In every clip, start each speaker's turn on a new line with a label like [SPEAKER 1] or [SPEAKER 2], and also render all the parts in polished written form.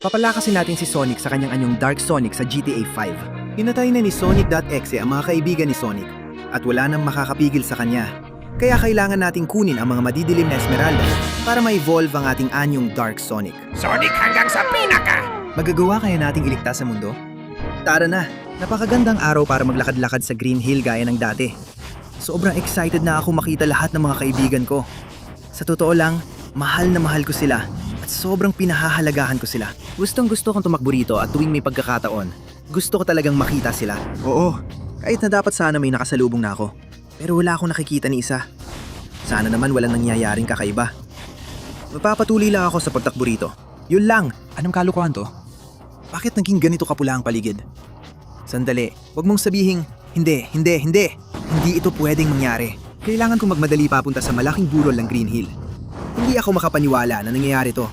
[SPEAKER 1] Papalakasin natin si Sonic sa kanyang anyong Dark Sonic sa GTA 5. Pinatay na ni Sonic.exe ang mga kaibigan ni Sonic at wala nang makakapigil sa kanya. Kaya kailangan nating kunin ang mga madidilim na Esmeralda para ma-evolve ang ating anyong Dark Sonic.
[SPEAKER 2] Sonic hanggang sa pinaka!
[SPEAKER 1] Magagawa kaya nating iligtas sa mundo? Tara na! Napakagandang araw para maglakad-lakad sa Green Hill gaya ng dati. Sobrang excited na ako makita lahat ng mga kaibigan ko. Sa totoo lang, mahal na mahal ko sila at sobrang pinahahalagahan ko sila. Gustong gusto kong tumakbo rito at tuwing may pagkakataon, gusto ko talagang makita sila. Oo, kahit na dapat sana may nakasalubong na ako. Pero wala akong nakikita ni isa. Sana naman walang nangyayaring kakaiba. Magpapatuloy lang ako sa pagtakbo rito. Yun lang. Anong kalukuhan to? Bakit naging ganito kapula ang paligid? Sandali, wag mong sabihing, hindi. Hindi ito pwedeng mangyari. Kailangan kong magmadali papunta sa malaking burol ng Green Hill. Hindi ako makapaniwala na nangyayari to.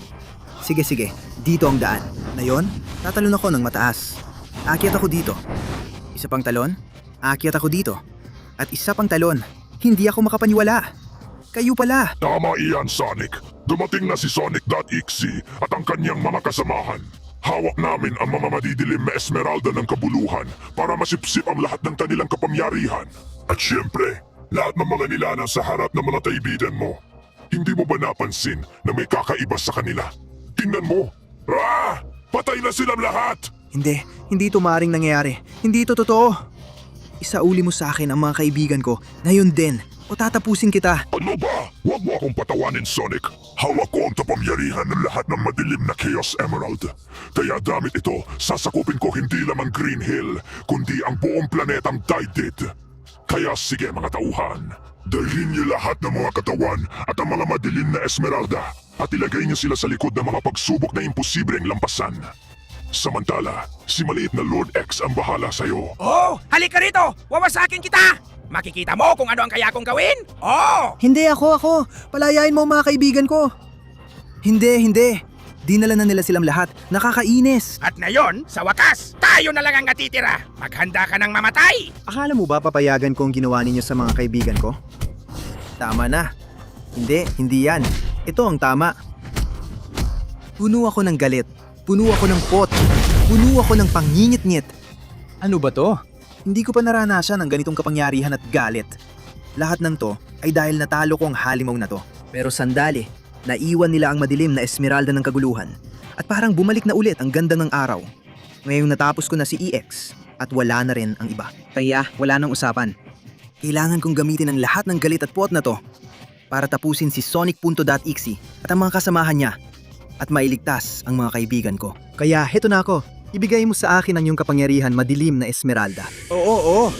[SPEAKER 1] Sige, dito ang daan. Ngayon, tatalon ako ng mataas. Aakyat ako dito. Isa pang talon, aakyat ako dito. At isa pang talon, hindi ako makapaniwala. Kayo pala.
[SPEAKER 3] Tama iyan, Sonic. Dumating na si Sonic.exe at ang kanyang mga kasamahan. Hawak namin ang mga madidilim na Esmeralda ng kabuluhan para masipsip ang lahat ng kanilang kapangyarihan. At syempre, lahat ng mga nilalang sa harap ng mga kaibigan mo. Hindi mo ba napansin na may kakaiba sa kanila? Tingnan mo! Patay na silang lahat!
[SPEAKER 1] Hindi ito maaaring nangyayari. Hindi ito totoo. Isauli mo sa akin ang mga kaibigan ko na yun din o tatapusin kita.
[SPEAKER 3] Ano ba? Huwag mo akong patawanin, Sonic. Hawak ko ang kapangyarihan ng lahat ng madilim na Chaos Emerald. Kaya gamit ito, sasakupin ko hindi lamang Green Hill, kundi ang buong planetang Dydid. Kaya sige mga tauhan, dalhin niyo lahat ng mga katawan at ang mga madilim na Esmeralda at ilagay niyo sila sa likod ng mga pagsubok na imposibleng lampasan. Samantala, si maliit na Lord X ang bahala sa'yo.
[SPEAKER 2] Oh! Halika rito! Wawasakin kita! Makikita mo kung ano ang kaya kong gawin? Oh!
[SPEAKER 1] Hindi ako. Palayain mo ang mga kaibigan ko. Hindi. Dinala na nila silang lahat. Nakakainis.
[SPEAKER 2] At ngayon, sa wakas, tayo na lang ang natitira. Maghanda ka ng mamatay!
[SPEAKER 1] Akala mo ba papayagan ko ang ginawa ninyo sa mga kaibigan ko? Tama na. Hindi yan. Ito ang tama. Puno ako ng galit. Puno ako ng pot. Puno ako ng pangingit-ngit. Ano ba to? Hindi ko pa naranasan ang ganitong kapangyarihan at galit. Lahat ng to ay dahil natalo ko ang halimaw na to. Pero sandali, naiwan nila ang madilim na Esmeralda ng kaguluhan. At parang bumalik na ulit ang ganda ng araw. Ngayong natapos ko na si EX at wala na rin ang iba. Kaya wala nang usapan. Kailangan kong gamitin ang lahat ng galit at pot na to para tapusin si Sonic.exe at ang mga kasamahan niya at mailigtas ang mga kaibigan ko. Kaya heto na ako. Ibigay mo sa akin ang iyong kapangyarihan madilim na Esmeralda. Oo.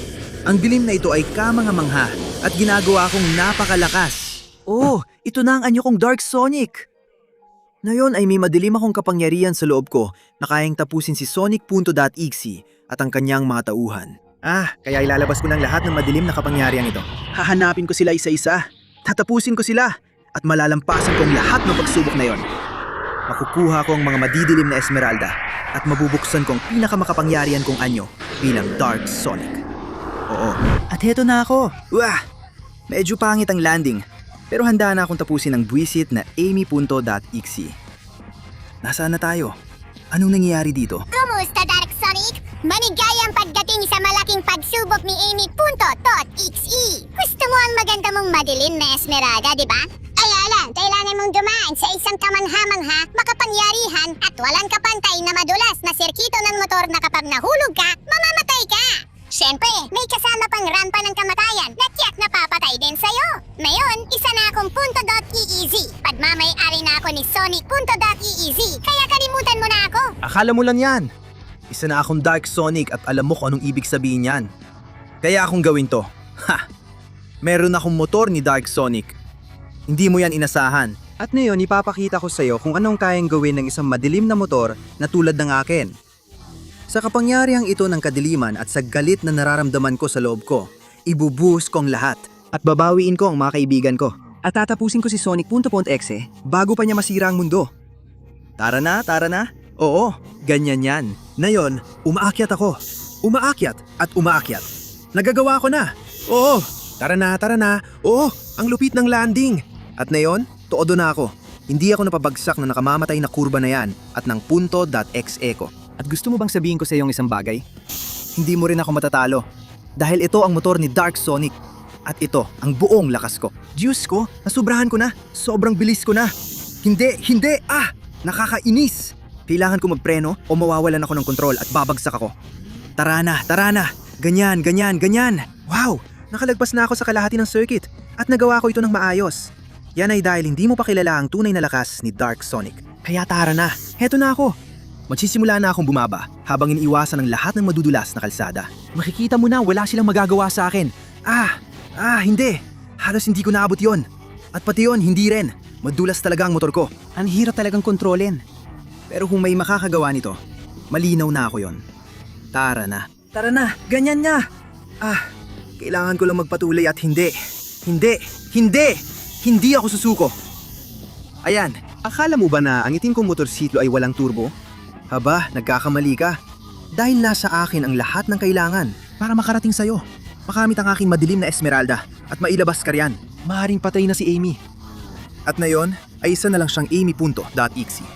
[SPEAKER 1] Ang dilim na ito ay kamangha-mangha at ginagawa akong napakalakas. Ito na ang anyo kong Dark Sonic. Ngayon ay may madilim akong kapangyarihan sa loob ko na kayang tapusin si Sonic.exe at ang kanyang mga tauhan. Kaya ilalabas ko ng lahat ng madilim na kapangyarihan ito. Hahanapin ko sila isa-isa. Tatapusin ko sila at malalampasan ko ang lahat ng pagsubok na yon. Makukuha ko ang mga madidilim na Esmeralda at mabubuksan ko ang pinakamakapangyarihan kong anyo bilang Dark Sonic. Oo. At heto na ako. Medyo pangit ang landing, pero handa na akong tapusin ang buwisit na Amy.exe. Nasaan na tayo? Anong nangyayari dito?
[SPEAKER 4] Kumusta, Dark Sonic? Maligayang pagdating sa malaking pagsubok ni Amy.exe. Gusto mo ang maganda mong madilim na Esmeralda, di ba? Kailangan mong dumaan sa isang kamanhamangha, makapangyarihan at walang kapantay na madulas na sirkito ng motor na kapag nahulog ka, mamamatay ka. Siyempre, may kasama pang rampa ng kamatayan na tiyak na papatay din sa'yo. Ngayon, isa na akong .exe. Pagmamay-ari na ako ni Sonic.exe, kaya kalimutan mo na ako.
[SPEAKER 1] Akala mo lang yan. Isa na akong Dark Sonic at alam mo kung anong ibig sabihin yan. Kaya akong gawin to. Meron akong motor ni Dark Sonic. Hindi mo yan inasahan. At ngayon, ipapakita ko sa iyo kung anong kayang gawin ng isang madilim na motor na tulad ng akin. Sa kapangyarihang ito ng kadiliman at sa galit na nararamdaman ko sa loob ko, ibubuhos ko ang lahat at babawiin ko ang mga kaibigan ko. At tatapusin ko si Sonic.exe bago pa niya masira ang mundo. Tara na. Oo, ganyan yan. Ngayon, umaakyat ako. Umaakyat at umaakyat. Nagagawa ko na. Oo, tara na. Oo, ang lupit ng landing. At ngayon, todo na ako. Hindi ako napabagsak na nakamamatay na kurba na yan at ng punto.exe ko. At gusto mo bang sabihin ko sa iyong isang bagay? Hindi mo rin ako matatalo. Dahil ito ang motor ni Dark Sonic. At ito ang buong lakas ko. Diyos ko, nasubrahan ko na. Sobrang bilis ko na. Hindi! Nakakainis! Kailangan ko magpreno o mawawalan ako ng kontrol at babagsak ako. Tara na! Ganyan! Wow! Nakalagpas na ako sa kalahati ng circuit at nagawa ko ito ng maayos. Yan ay dahil hindi mo pa kilala ang tunay na lakas ni Dark Sonic. Kaya tara na! Heto na ako! Magsisimula na akong bumaba habang iniiwasan ang lahat ng madudulas na kalsada. Makikita mo na wala silang magagawa sa akin. Hindi! Halos hindi ko naabot yon. At pati yon, hindi rin. Madulas talaga ang motor ko. Ang hirap talagang kontrolin. Pero kung may makakagawa nito, malinaw na ako yon. Tara na, ganyan nga. Kailangan ko lang magpatuloy at hindi ako susuko. Ayan, akala mo ba na ang itim kong motorsiklo ay walang turbo? Haba, nagkakamali ka. Dahil nasa akin ang lahat ng kailangan para makarating sa'yo. Makamit ang aking madilim na Esmeralda at mailabas ka riyan. Maaaring patay na si Amy. At na yon ay isa na lang siyang Amy.exe.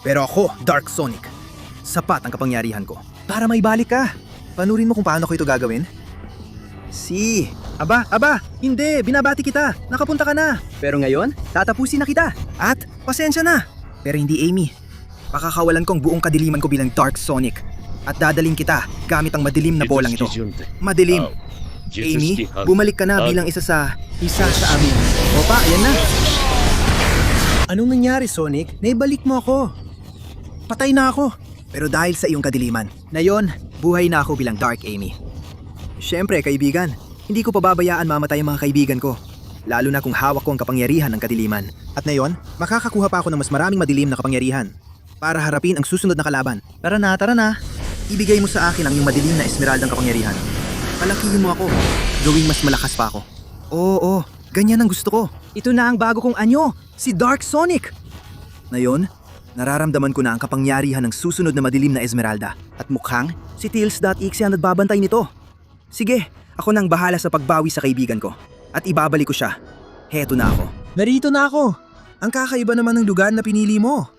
[SPEAKER 1] Pero ako, Dark Sonic, sapat ang kapangyarihan ko para may balik ka. Panurin mo kung paano ko ito gagawin. Aba, hindi, binabati kita, nakapunta ka na. Pero ngayon, tatapusin na kita. At, pasensya na. Pero hindi Amy. Pakakawalan kong buong kadiliman ko bilang Dark Sonic. At dadaling kita gamit ang madilim na bolang ito. Madilim. Amy, bumalik ka na bilang isa sa amin. Opa, ayan na. Anong nangyari, Sonic? Naibalik mo ako. Patay na ako. Pero dahil sa iyong kadiliman, na yon, buhay na ako bilang Dark Amy. Siyempre, kaibigan, hindi ko pababayaan mamatay ang mga kaibigan ko. Lalo na kung hawak ko ang kapangyarihan ng kadiliman. At na yon, makakakuha pa ako ng mas maraming madilim na kapangyarihan para harapin ang susunod na kalaban. Tara na. Ibigay mo sa akin ang iyong madilim na Esmeraldang kapangyarihan. Palakihin mo ako. Gawing mas malakas pa ako. Oo, ganyan ang gusto ko. Ito na ang bago kong anyo, si Dark Sonic. Na yon, nararamdaman ko na ang kapangyarihan ng susunod na madilim na Esmeralda. At mukhang si Tails.exe ang nagbabantay nito. Sige, ako nang bahala sa pagbawi sa kaibigan ko. At ibabalik ko siya. Heto na ako. Narito na ako. Ang kakaiba naman ng lugar na pinili mo.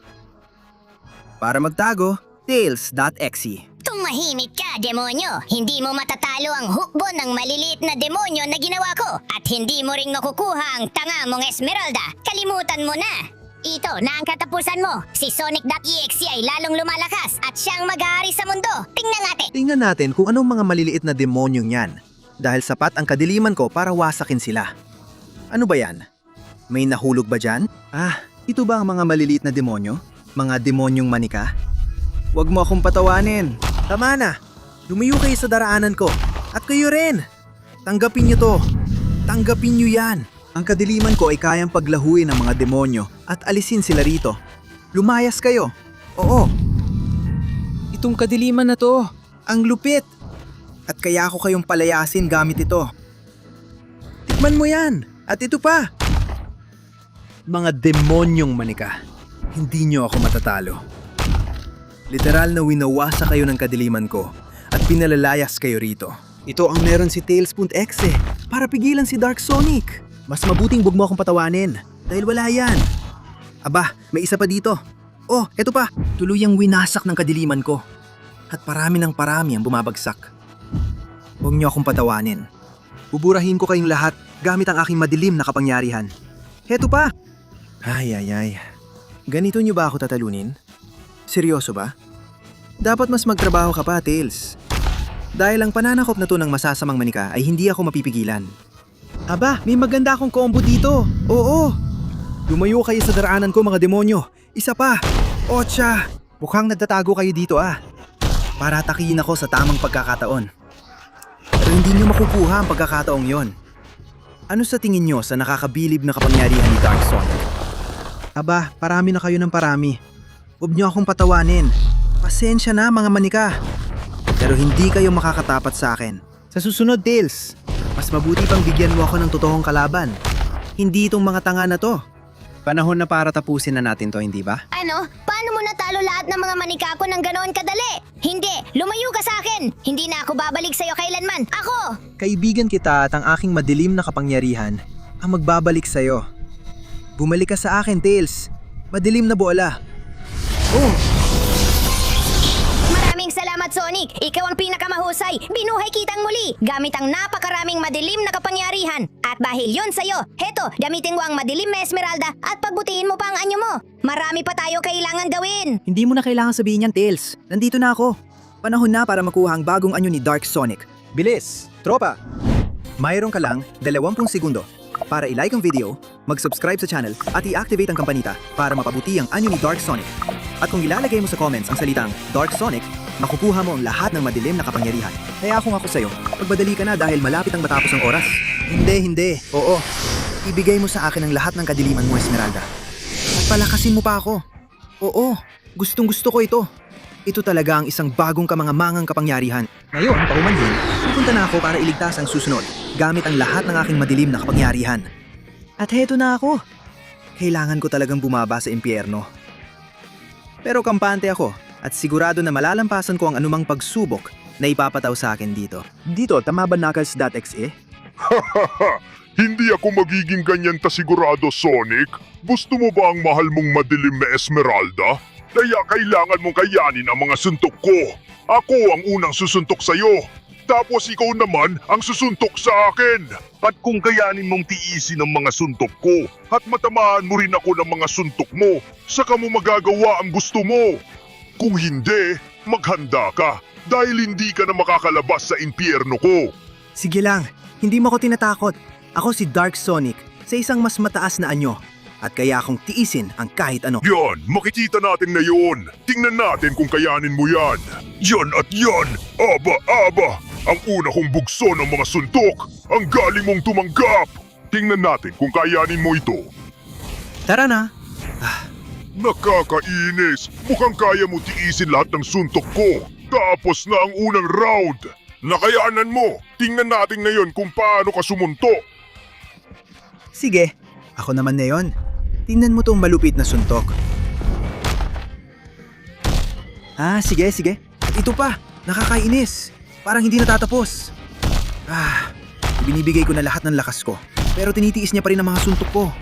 [SPEAKER 1] Para magtago, Tails.exe.
[SPEAKER 4] Tumahimik ka, demonyo! Hindi mo matatalo ang hukbo ng maliliit na demonyo na ginawa ko at hindi mo ring makukuha ang tanga mong Esmeralda. Kalimutan mo na! Ito na ang katapusan mo. Si Sonic.exe ay lalong lumalakas at siyang mag-aari sa mundo.
[SPEAKER 1] Tingnan natin kung anong mga maliliit na demonyong yan. Dahil sapat ang kadiliman ko para wasakin sila. Ano ba yan? May nahulog ba dyan? Ito ba ang mga maliliit na demonyo? Mga demonyong manika? Huwag mo akong patawanin. Tama na. Lumayo kayo sa daraanan ko. At kayo rin. Tanggapin niyo to. Tanggapin niyo yan. Ang kadiliman ko ay kayang paglahuin ng mga demonyo at alisin sila rito. Lumayas kayo. Oo. Itong kadiliman na to. Ang lupit. At kaya ako kayong palayasin gamit ito. Tikman mo yan. At ito pa. Mga demonyong manika. Hindi niyo ako matatalo. Literal na winawasa kayo ng kadiliman ko at pinalalayas kayo rito. Ito ang meron si Tails.exe para pigilan si Dark Sonic. Mas mabuting wag mo akong patawanin dahil wala yan. Aba, may isa pa dito. Oh, eto pa. Tuluyang winasak ng kadiliman ko. At parami ng parami ang bumabagsak. Huwag niyo akong patawanin. Buburahin ko kayong lahat gamit ang aking madilim na kapangyarihan. Heto pa. Ay. Ganito niyo ba ako tatalunin? Seryoso ba? Dapat mas magtrabaho ka pa, Tails. Dahil ang pananakop na to ng masasamang manika ay hindi ako mapipigilan. Aba, may maganda akong combo dito. Oo. Lumayo kayo sa daraanan ko, mga demonyo. Isa pa. Otsa. Mukhang nagtatago kayo dito Para atakihin ako sa tamang pagkakataon. Pero hindi niyo makukuha ang pagkakataong yon. Ano sa tingin niyo sa nakakabilib na kapangyarihan ni Dark Sonic? Aba, parami na kayo ng parami. Huwag niyo akong patawanin. Pasensya na, mga manika. Pero hindi kayo makakatapat sa akin. Sa susunod, Tails, mas mabuti pang bigyan mo ako ng totoong kalaban. Hindi itong mga tanga na to. Panahon na para tapusin na natin to, hindi ba?
[SPEAKER 4] Ano? Paano mo natalo lahat ng mga manika ko ng ganoon kadali? Hindi! Lumayo ka sa akin! Hindi na ako babalik sa'yo kailanman! Ako!
[SPEAKER 1] Kaibigan kita at ang aking madilim na kapangyarihan ang magbabalik sa'yo. Bumalik ka sa akin, Tails. Madilim na bola. Oh,
[SPEAKER 5] Maraming salamat, Sonic! Ikaw ang pinakamahusay! Binuhay kitang muli! Gamit ang napakaraming madilim na kapangyarihan! At dahil yun sa'yo, heto, gamitin mo ang madilim na Esmeralda at pagbutihin mo pa ang anyo mo! Marami pa tayo kailangan gawin!
[SPEAKER 1] hindi mo na kailangan sabihin yan, Tails. Nandito na ako. Panahon na para makuha ang bagong anyo ni Dark Sonic. Bilis! Tropa! Mayroon ka lang 20 segundo para i-like ang video, mag-subscribe sa channel at i-activate ang kampanita para mapabuti ang anyo ni Dark Sonic. At kung ilalagay mo sa comments ang salitang Dark Sonic, makukuha mo ang lahat ng madilim na kapangyarihan. Kaya kung ako sa'yo, magbadali ka na dahil malapit ang matapos ang oras. Hindi. Oo. Ibigay mo sa akin ang lahat ng kadiliman mo, Esmeralda. At palakasin mo pa ako. Oo. Gustong gusto ko ito. Ito talaga ang isang bagong kamangamangang kapangyarihan. Ngayon, paumanhin, pupunta na ako para iligtas ang susunod, gamit ang lahat ng aking madilim na kapangyarihan. At heto na ako. Kailangan ko talagang bumaba sa impyerno. Pero kampante ako at sigurado na malalampasan ko ang anumang pagsubok na ipapataw sa akin dito. Dito, tama ba Knuckles.exe?
[SPEAKER 3] Hindi ako magiging ganyan tasigurado, Sonic. Gusto mo ba ang mahal mong madilim na Esmeralda? Kaya kailangan mong kayanin ang mga suntok ko. Ako ang unang susuntok sa'yo. Tapos ikaw naman ang susuntok sa akin. At kung kayanin mong tiisin ang mga suntok ko at matamaan mo rin ako ng mga suntok mo, saka mo magagawa ang gusto mo. Kung hindi, maghanda ka dahil hindi ka na makakalabas sa impyerno ko.
[SPEAKER 1] Sige lang, hindi mo ako tinatakot. Ako si Dark Sonic sa isang mas mataas na anyo. At kaya akong tiisin ang kahit ano.
[SPEAKER 3] Yan, makikita natin na yun. Tingnan natin kung kayanin mo yan. Yan at yan, aba. Ang una kong bugso ng mga suntok, ang galing mong tumanggap. Tingnan natin kung kayanin mo ito.
[SPEAKER 1] Tara na.
[SPEAKER 3] Nakakainis, mukhang kaya mo tiisin lahat ng suntok ko. Tapos na ang unang round. Nakayanan mo, tingnan natin ngayon kung paano ka sumunto.
[SPEAKER 1] Sige, ako naman na yon. Tingnan mo tong malupit na suntok. Sige. Ito pa, nakakainis. Parang hindi natatapos. Binibigay ko na lahat ng lakas ko. Pero tinitiis niya pa rin ang mga suntok ko.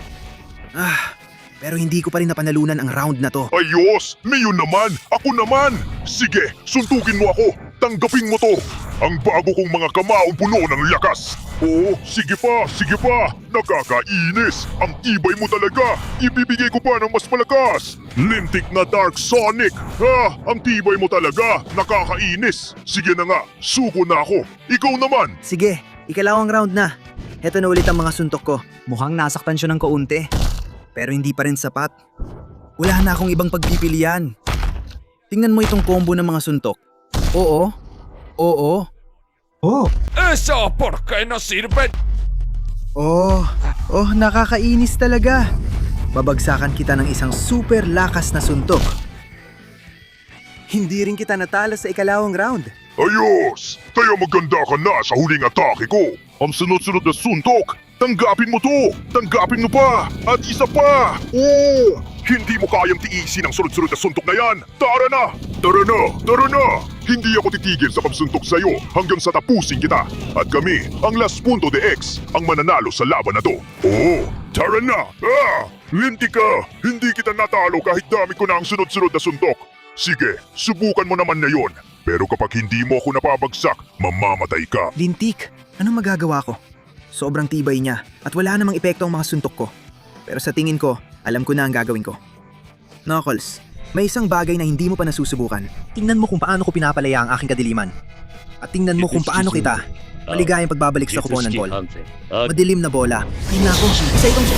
[SPEAKER 1] Pero hindi ko pa rin napanalunan ang round na to.
[SPEAKER 3] Ayos! Mayon naman! Ako naman! Sige, suntukin mo ako! Tanggapin mo to! Ang bago kong mga kamaong puno ng lakas! Oo, sige pa! Nakakainis! Ang tibay mo talaga! Ibibigay ko pa ng mas malakas! Lintik na Dark Sonic! Ang tibay mo talaga! Nakakainis! Sige na nga, suko na ako! Ikaw naman!
[SPEAKER 1] Sige, ikalawang round na. Heto na ulit ang mga suntok ko. Mukhang nasaktan siya ng kaunti. Pero hindi pa rin sapat. Wala na akong ibang pagpipilian. Tingnan mo itong combo ng mga suntok. Oo.
[SPEAKER 2] Eso, ¿por qué no sirve?
[SPEAKER 1] Nakakainis talaga. Babagsakan kita ng isang super lakas na suntok. Hindi rin kita natalo sa ikalawang round.
[SPEAKER 3] Ayos! Kaya maganda ka na sa huling atake ko! Ang sunod-sunod na suntok! Tanggapin mo to! Tanggapin mo pa! At isa pa! Oo! Hindi mo kayang tiisin ang sunod-sunod na suntok na yan! Tara na! Hindi ako titigil sa pagsuntok sa'yo hanggang sa tapusin kita! At kami, ang Last Punto de X, ang mananalo sa laban na to! Oo! Tara na! Linti ka! Hindi kita natalo kahit dami ko na ang sunod-sunod na suntok! Sige, subukan mo naman na yon. Pero kapag hindi mo ako napabagsak, mamamatay ka.
[SPEAKER 1] Lintik, anong magagawa ko? Sobrang tibay niya at wala namang epekto ang mga suntok ko. Pero sa tingin ko, alam ko na ang gagawin ko. Knuckles, may isang bagay na hindi mo pa nasusubukan. Tingnan mo kung paano ko pinapalaya ang aking kadiliman. At tingnan mo kung paano kita maligayang pagbabalik sa kuponan ball. Madilim na bola. Ay nako, isa itong...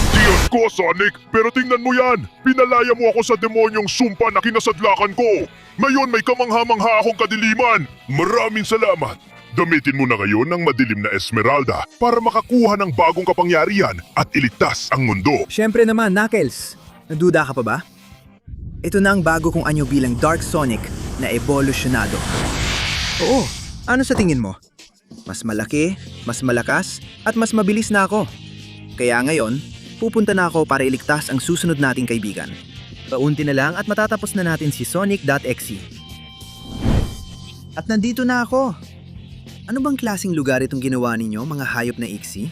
[SPEAKER 3] Diyan ko, Sonic! Pero tingnan mo yan! Pinalaya mo ako sa demonyong sumpa na kinasadlakan ko! Ngayon may kamangha-mangha akong kadiliman! Maraming salamat! Gamitin mo na ngayon ang madilim na Esmeralda para makakuha ng bagong kapangyarihan at iligtas ang mundo.
[SPEAKER 1] Siyempre naman, Knuckles. Naduda ka pa ba? Ito na ang bago kong anyo bilang Dark Sonic na evolusyonado. Oo, ano sa tingin mo? Mas malaki, mas malakas, at mas mabilis na ako. Kaya ngayon, pupunta na ako para iligtas ang susunod nating kaibigan. Paunti na lang at matatapos na natin si Sonic.exe. At nandito na ako. Ano bang klaseng lugar itong ginawa ninyo, mga hayop na iksi?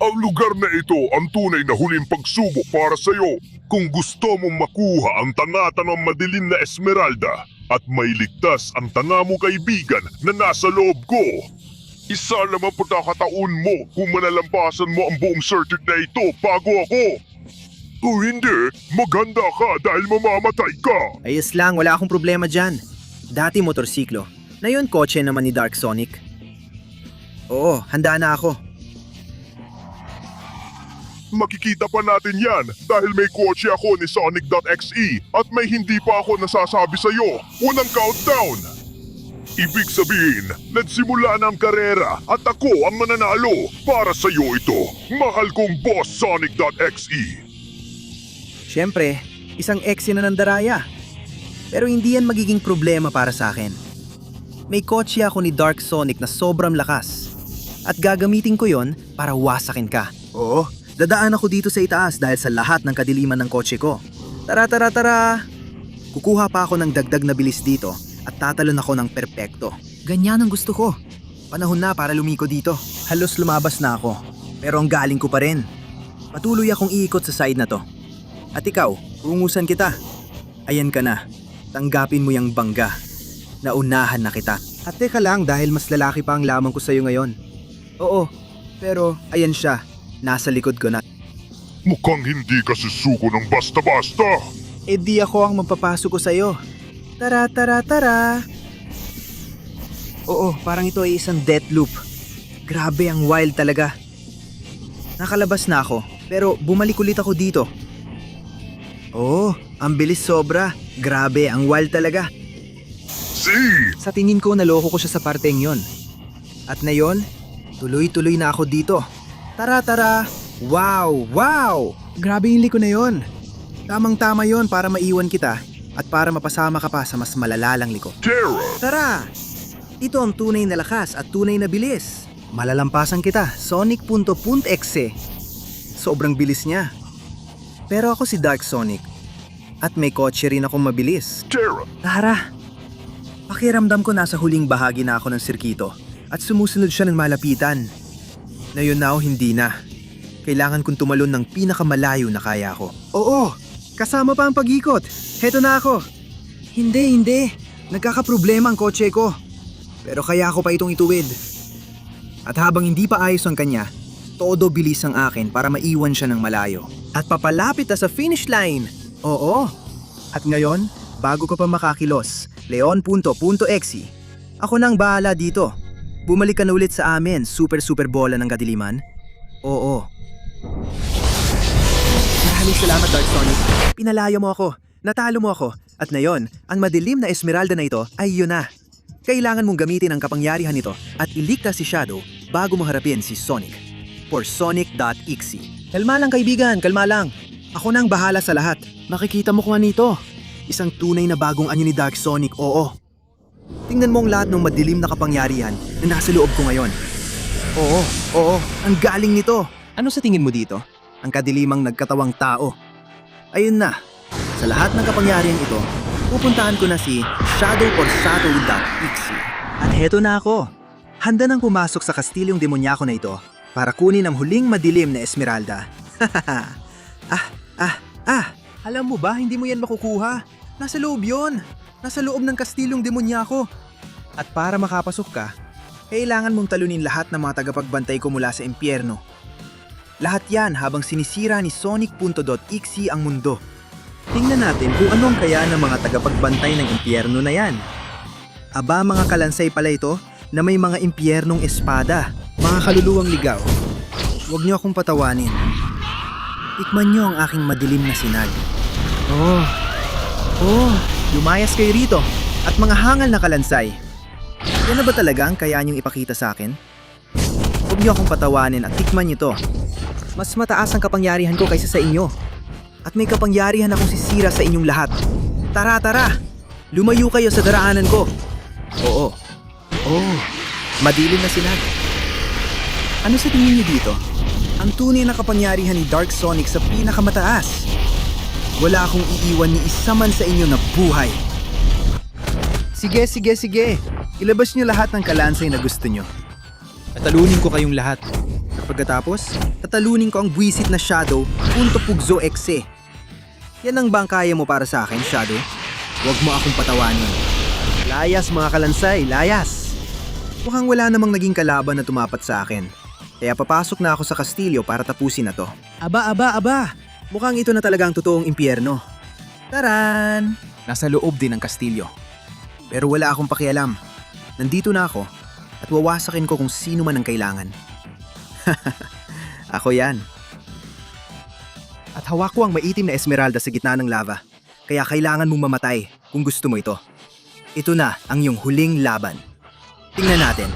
[SPEAKER 3] Ang lugar na ito ang tunay na huling pagsubok para sa'yo. Kung gusto mong makuha ang tangata ng madilim na Esmeralda at mailigtas ang tanga mo kaibigan na nasa loob ko. Isa lamang pagkakataon mo kung manalampasan mo ang buong circuit na ito bago ako. Kung hindi, maganda ka dahil mamamatay ka.
[SPEAKER 1] Ayos lang, wala akong problema dyan. Dati motorsiklo. Ngayon kotse naman ni Dark Sonic. Oo, handa na ako.
[SPEAKER 3] Makikita pa natin yan dahil may kotse ako ni Sonic.exe at may hindi pa ako nasasabi sa'yo. Unang countdown! Ibig sabihin, nagsimula na ang karera at ako ang mananalo. Para sa'yo ito, mahal kong boss Sonic.exe.
[SPEAKER 1] Siyempre, isang exe na ng daraya. Pero hindi yan magiging problema para sa akin. May kotse ako ni Dark Sonic na sobrang lakas. At gagamitin ko yon para wasakin ka. Oo, dadaan ako dito sa itaas dahil sa lahat ng kadiliman ng kotse ko. Tara, tara, tara! Kukuha pa ako ng dagdag na bilis dito at tatalon ako ng perpekto. Ganyan ang gusto ko. Panahon na para lumiko dito. Halos lumabas na ako, pero ang galing ko pa rin. Patuloy akong iikot sa side na to. At ikaw, ungusan kita. Ayan ka na. Tanggapin mo yung bangga. Naunahan na kita. At teka lang dahil mas lalaki pa ang lamang ko sa'yo ngayon. Oo, pero ayan siya. Nasa likod ko na.
[SPEAKER 3] Mukhang hindi ka susuko ng basta-basta.
[SPEAKER 1] Eh di ako ang magpapasok ko sa'yo. Tara, tara, tara. Oo, parang ito ay isang death loop. Grabe, ang wild talaga. Nakalabas na ako, pero bumalik ulit ako dito. Oo, ang bilis sobra. Grabe, ang wild talaga. Sa tingin ko, naloko ko siya sa parteng yon. At ngayon, tuloy-tuloy na ako dito. Tara, tara. Wow, wow! Grabe yung liko na yon. Tamang-tama yon para maiwan kita at para mapasama ka pa sa mas malalalang liko.
[SPEAKER 3] Terra!
[SPEAKER 1] Tara! Ito ang tunay na lakas at tunay na bilis. Malalampasan kita, Sonic.exe. Sobrang bilis niya. Pero ako si Dark Sonic. At may kotse rin akong mabilis.
[SPEAKER 3] Terra!
[SPEAKER 1] Tara! Pakiramdam ko nasa huling bahagi na ako ng sirkito at sumusunod siya ng malapitan. Ngayon na hindi na. Kailangan kong tumalon ng pinakamalayo na kaya ko. Oo! Kasama pa ang pag-ikot. Heto na ako. Hindi. Nagkakaproblema ang kotse ko. Pero kaya ko pa itong ituwid. At habang hindi pa ayos ang kanya, todo bilis ang akin para maiwan siya ng malayo. At papalapit na sa finish line. Oo. At ngayon, bago ko pa makakilos, Leon.exe. Ako nang bahala dito. Bumalik ka na ulit sa amin, super bola ng kadiliman. Oo. Maraming salamat, Dark Sonic. Pinalayo mo ako, natalo mo ako, at ngayon, ang madilim na Esmeralda na ito ay yun na. Kailangan mong gamitin ang kapangyarihan nito at iligtas si Shadow bago mo harapin si Sonic. For Sonic.exe. Kalma lang kaibigan, kalma lang. Ako nang bahala sa lahat. Makikita mo kung ano ito. Isang tunay na bagong anyo ni Dark Sonic, oo. Tingnan mo ang lahat ng madilim na kapangyarihan na nasa loob ko ngayon. Oo, ang galing nito. Ano sa tingin mo dito? Ang kadilimang nagkatawang tao. Ayun na, sa lahat ng kapangyarihan ito, pupuntahan ko na si Shadow.exe. At heto na ako. Handa nang pumasok sa kastilyong demonyako na ito para kunin ang huling madilim na Esmeralda. Alam mo ba, hindi mo yan makukuha. Nasa loob yon. Nasa loob ng kastilyong demonyako. At para makapasok ka, kailangan mong talunin lahat ng mga tagapagbantay ko mula sa impyerno. Lahat yan habang sinisira ni Sonic.exe ang mundo. Tingnan natin kung anong kaya ng mga tagapagbantay ng impyerno na yan. Aba, mga kalansay pala ito na may mga impyernong espada. Mga kaluluwang ligaw. Huwag niyo akong patawanin. Tikman niyo ang aking madilim na sinag. Lumayas kayo rito at mga hangal na kalansay. Yan na ba talaga ang kaya niyong ipakita sa akin? Huwag niyo akong patawanin at tikman niyo to. Mas mataas ang kapangyarihan ko kaysa sa inyo. At may kapangyarihan akong sisira sa inyong lahat. Tara! Lumayo kayo sa daraanan ko. Oo. Madilim na sinag. Ano sa tingin niyo dito? Ang tunay na kapangyarihan ni Dark Sonic sa pinakamataas. Wala akong iiwan ni isa man sa inyo na buhay. Sige. Ilabas niyo lahat ng kalansay na gusto niyo. At talunin ko kayong lahat. At At pagkatapos, tatalunin ko ang buwisit na Shadow, punto pugzo exe. Yan ang bang kaya mo para sa akin, Shadow? Huwag mo akong patawanin. Layas mga kalansay, layas! Mukhang wala namang naging kalaban na tumapat sa akin. Kaya papasok na ako sa kastilyo para tapusin na to. Aba! Mukhang ito na talaga ang totoong impyerno. Taran! Nasa loob din ng kastilyo. Pero wala akong pakialam. Nandito na ako at wawasakin ko kung sino man ang kailangan. Ako yan. At hawak ko ang maitim na esmeralda sa gitna ng lava. Kaya kailangan mong mamatay kung gusto mo ito. Ito na ang iyong huling laban. Tingnan natin.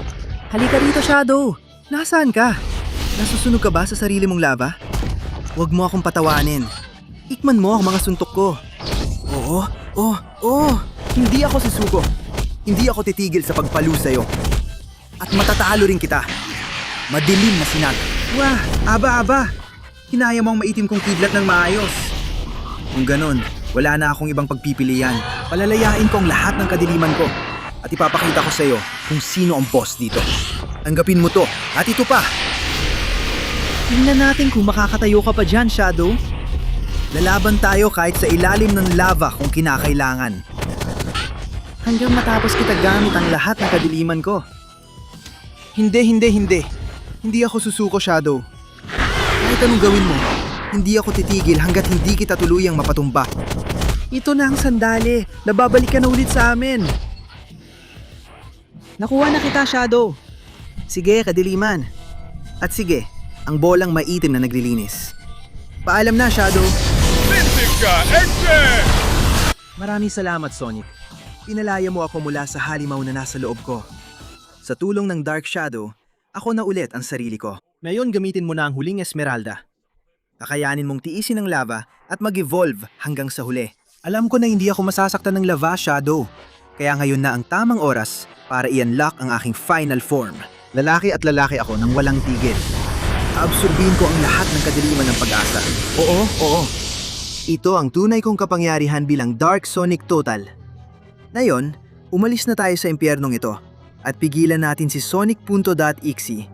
[SPEAKER 1] Halika rito, Shadow. Nasaan ka? Nasusunog ka ba sa sarili mong lava? Huwag mo akong patawanin. Ikman mo ang mga suntok ko. Oo. Hindi ako susuko. Hindi ako titigil sa pagpalo sa'yo. At matatalo rin kita. Madilim na sinag. Wah, aba. Hinaya mo ang maitim kong kidlat ng maayos. Kung ganon, wala na akong ibang pagpipilian. Palalayain ko ang lahat ng kadiliman ko. At ipapakita ko sa'yo kung sino ang boss dito. Tanggapin mo to, at ito pa. Tingnan natin kung makakatayo ka pa dyan, Shadow. Lalaban tayo kahit sa ilalim ng lava kung kinakailangan. Hanggang matapos kita gamit ang lahat ng kadiliman ko. Hindi. Hindi ako susuko, Shadow. Kahit anong gawin mo, hindi ako titigil hanggat hindi kita tuluyang mapatumba. Ito na ang sandali. Nababalik ka na ulit sa amin. Nakuha na kita, Shadow. Sige, kadiliman. At sige, ang bolang maitim na naglilinis. Paalam na, Shadow. Maraming salamat, Sonic. Pinalaya mo ako mula sa halimaw na nasa loob ko. Sa tulong ng Dark Shadow, ako na ulit ang sarili ko. Ngayon gamitin mo na ang huling esmeralda. Kakayanin mong tiisin ang lava at mag-evolve hanggang sa huli. Alam ko na hindi ako masasaktan ng lava, Shadow. Kaya ngayon na ang tamang oras para i-unlock ang aking final form. Lalaki at lalaki ako nang walang tigil. Absorbihin ko ang lahat ng kadiliman ng pag-asa. Oo. Ito ang tunay kong kapangyarihan bilang Dark Sonic Total. Ngayon, umalis na tayo sa impyernong ito at pigilan natin si Sonic.exe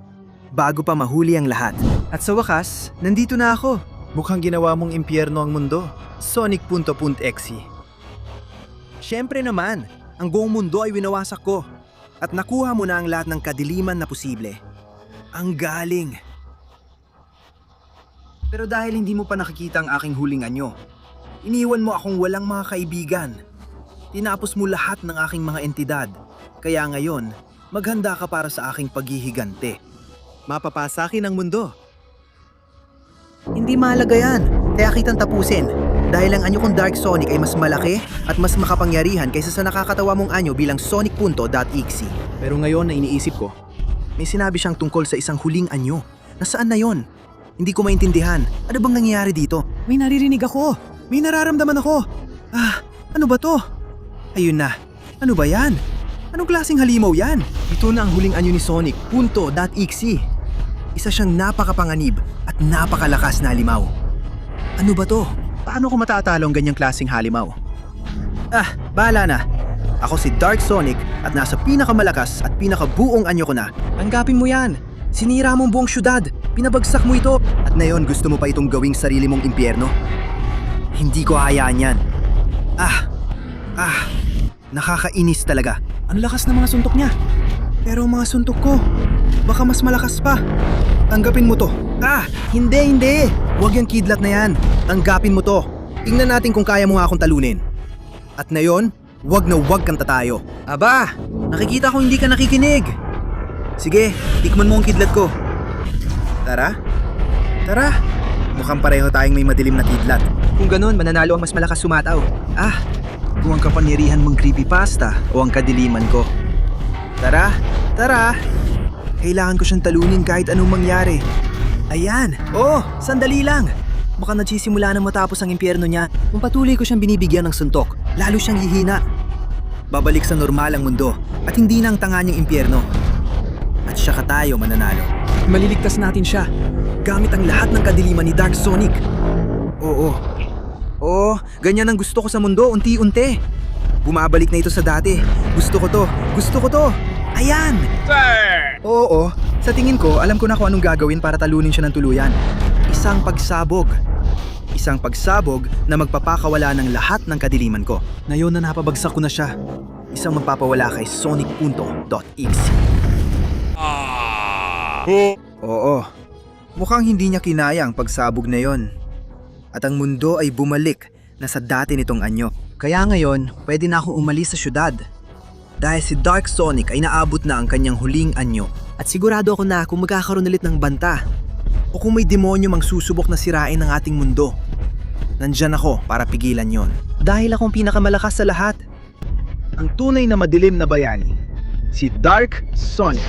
[SPEAKER 1] bago pa mahuli ang lahat. At sa wakas, nandito na ako. Mukhang ginawa mong impyerno ang mundo. Sonic.exe. Siyempre naman, ang buong mundo ay winawasak ko at nakuha mo na ang lahat ng kadiliman na posible. Ang galing! Pero dahil hindi mo pa nakikita ang aking huling anyo, iniwan mo akong walang mga kaibigan. Tinapos mo lahat ng aking mga entidad. Kaya ngayon, maghanda ka para sa aking paghihigante. Mapapasakin ang mundo. Hindi mahalaga yan, kaya kitang tapusin. Dahil ang anyo kong Dark Sonic ay mas malaki at mas makapangyarihan kaysa sa nakakatawa mong anyo bilang Sonic.exe. Pero ngayon na iniisip ko, may sinabi siyang tungkol sa isang huling anyo. Nasaan na yon? Hindi ko maintindihan. Ano bang nangyayari dito? May naririnig ako. May nararamdaman ako. Ano ba to? Ayun na. Ano ba yan? Anong klaseng halimaw yan? Ito na ang huling anyo ni Sonic.exe. Isa siyang napakapanganib at napakalakas na halimaw. Ano ba to? Paano ko matatalo ang ganyang klaseng halimaw? Bahala na. Ako si Dark Sonic at nasa pinakamalakas at pinakabuong anyo ko na. Tanggapin mo yan. Sinira mong buong syudad. Pinabagsak mo ito. At ngayon gusto mo pa itong gawing sarili mong impyerno? Hindi ko hayaan yan. Nakakainis talaga. Ang lakas ng mga suntok niya. Pero ang mga suntok ko, baka mas malakas pa. Tanggapin mo to. Hindi. Huwag yung kidlat na yan. Tanggapin mo to. Tingnan natin kung kaya mo nga akong talunin. At ngayon, huwag na huwag kang tatayo. Aba, nakikita ko hindi ka nakikinig. Sige, tikman mo ang kidlat ko. Tara. Mukhang pareho tayong may madilim na kidlat. Kung ganun, mananalo ang mas malakas sumataw. Kung ang kapangyarihan mong creepypasta o ang kadiliman ko. Tara. Kailangan ko siyang talunin kahit anong mangyari. Ayan! Sandali lang! Baka nagsisimula na matapos ang impyerno niya kung patuloy ko siyang binibigyan ng suntok. Lalo siyang hihina. Babalik sa normal ang mundo at hindi na ang tanga niyang impyerno. At siya ka tayo mananalo. Maliligtas natin siya gamit ang lahat ng kadiliman ni Dark Sonic. Oo, ganyan ang gusto ko sa mundo, unti-unti. Bumabalik na ito sa dati. Gusto ko to. Ayan! Oo, Sa tingin ko, alam ko na kung anong gagawin para talunin siya ng tuluyan. Isang pagsabog. Isang pagsabog na magpapakawala ng lahat ng kadiliman ko. Ngayon na napabagsak ko na siya. Isang magpapawala kay Sonic.exe. Oo. Mukhang hindi niya kinaya ang pagsabog na yon. At ang mundo ay bumalik na sa dati nitong anyo. Kaya ngayon, pwede na akong umalis sa syudad. Dahil si Dark Sonic ay naabot na ang kanyang huling anyo. At sigurado ako na kung magkakaroon ulit ng banta o kung may demonyo mang susubok na sirain ang ating mundo, nandyan ako para pigilan yon. Dahil akong pinakamalakas sa lahat. Ang tunay na madilim na bayani, si Dark Sonic.